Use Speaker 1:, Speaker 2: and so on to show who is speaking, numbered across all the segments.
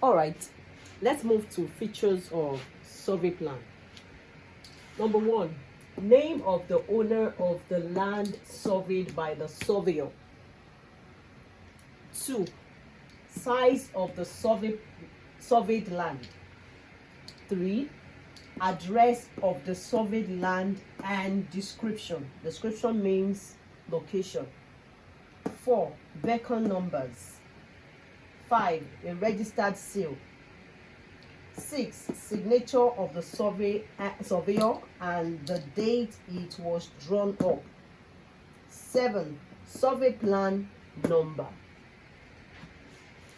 Speaker 1: All right, let's move to features of survey plan. Number one, name of the owner of the land surveyed by the surveyor. 2, size of the surveyed land. 3, address of the surveyed land and description. Description means location. 4, beacon numbers. 5, a registered seal. 6, signature of the surveyor and the date it was drawn up. 7, survey plan number.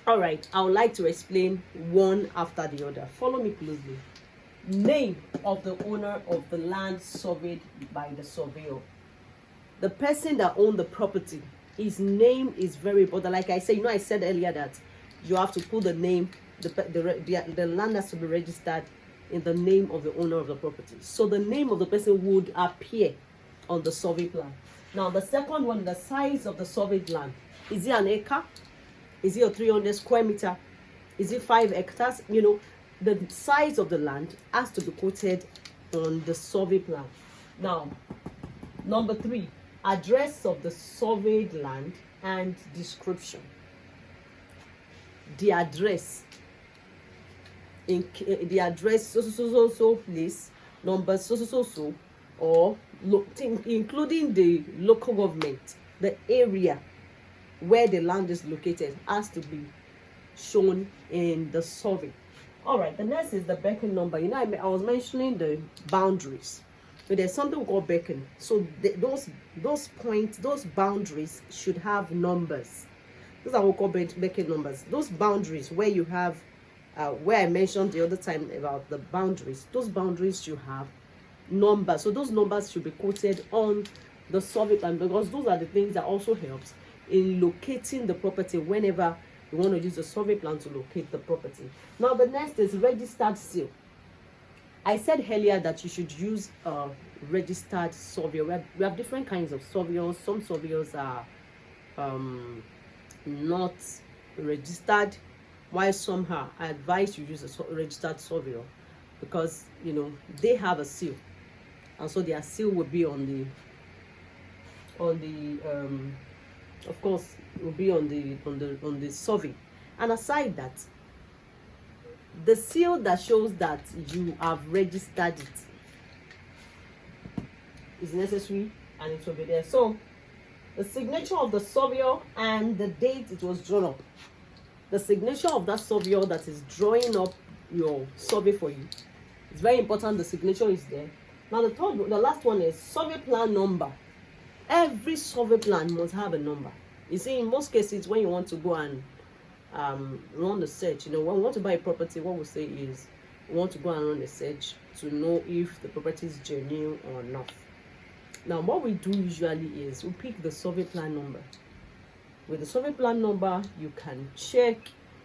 Speaker 1: All right, I would like to explain one after the other. Follow me closely. Name of the owner of the land surveyed by the surveyor. The person that owned the property, his name is very important. Like I said, I said earlier that you have to put the name, the land has to be registered in the name of the owner of the property. So the name of the person would appear on the survey plan. Now the second one, the size of the surveyed land. Is it an acre? Is it a 300 square meter? Is it 5 hectares? The size of the land has to be quoted on the survey plan. Now, number 3, address of the surveyed land and description. The address, so place, number so, or including the local government, the area where the land is located has to be shown in the survey. All right, the next is the beacon number. I was mentioning the boundaries. So there's something we call beacon. So those points, those boundaries should have numbers. Those are what we call beacon numbers. Those boundaries where you have, where I mentioned the other time about the boundaries, those boundaries should have numbers. So those numbers should be quoted on the survey plan, because those are the things that also helps in locating the property whenever you want to use the survey plan to locate the property. Now the next is registered seal. I said earlier that you should use a registered surveyor. We have different kinds of surveyors. Some surveyors are not registered, while some are. I advise you use a registered surveyor because they have a seal, and so their seal will be on the of course it will be on the survey. And aside that, the seal that shows that you have registered it is necessary, and it will be there. So the signature of the surveyor and the date it was drawn up. The signature of that surveyor that is drawing up your survey for you, it's very important. The signature is there. Now the last one is survey plan number. Every survey plan must have a number. You see, in most cases, when you want to go and run the search, when we want to buy a property, what we say is we want to go and run the search to know if the property is genuine or not. Now, what we do usually is we pick the survey plan number. With the survey plan number, you can check,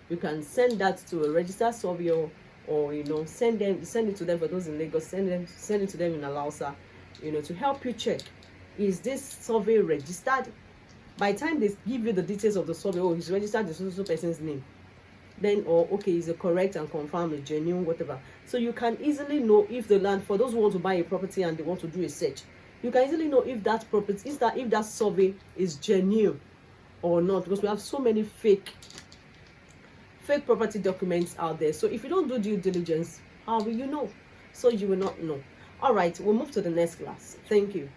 Speaker 1: you can send that to a registered surveyor, or send it to them. For those in Lagos, send it to them in Alausa, to help you check, is this survey registered? By the time they give you the details of the survey, it's registered the so person's name, then okay, is it correct and confirmed, a genuine, whatever. So you can easily know if the land, for those who want to buy a property and they want to do a search, you can easily know if that property if that survey is genuine or not, because we have so many fake property documents out there. So if you don't do due diligence, how will you know? So you will not know. All right, we'll move to the next class. Thank you.